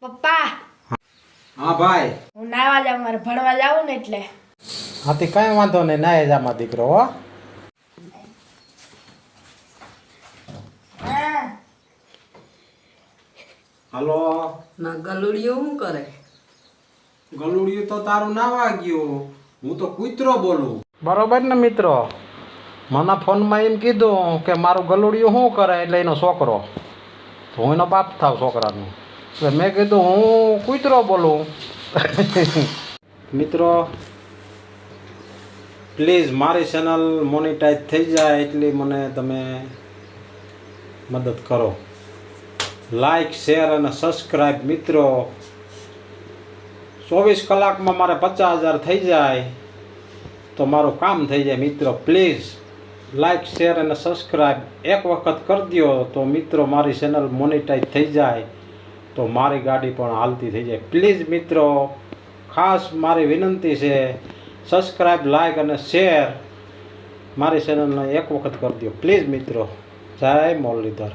પપ્પા હા ભાઈ. હું નાવા જાઉં, મારે ભણવા જાવું ને એટલે. હાથી કાંઈ વાંધો નહીં, ના જામાં દીકરો હો. હાલો. ના ગલુડિયો શું કરે? ગલુડિયું તો તારું નાવા ગયું, હું તો કૂતરો બોલું. બરોબર ને મિત્રો, મને ફોનમાં એમ કીધું કે મારું ગલુડિયું શું કરે, એટલે એનો છોકરો, તો હું એનો બાપ થાવ છોકરાનો. એટલે મેં કીધું હું કૂતરો બોલું. મિત્રો પ્લીઝ મારી ચેનલ મોનિટાઈઝ થઈ જાય એટલી મને તમે મદદ કરો. લાઈક, શેર અને સબસ્ક્રાઈબ. મિત્રો 24 કલાકમાં મારે 50,000 થઈ જાય તો મારું કામ થઈ જાય. મિત્રો પ્લીઝ લાઈક, શેર અને સબસ્ક્રાઈબ એક વખત કરી દો તો મિત્રો મારી ચેનલ મોનિટાઈઝ થઈ જાય તો મારી ગાડી પણ હાલતી થઈ જાય. પ્લીઝ મિત્રો, ખાસ મારી વિનંતી છે, સબસ્ક્રાઈબ, લાઈક અને શેર મારી ચેનલને એક વખત કરી દો પ્લીઝ મિત્રો. જય મુરલીધર.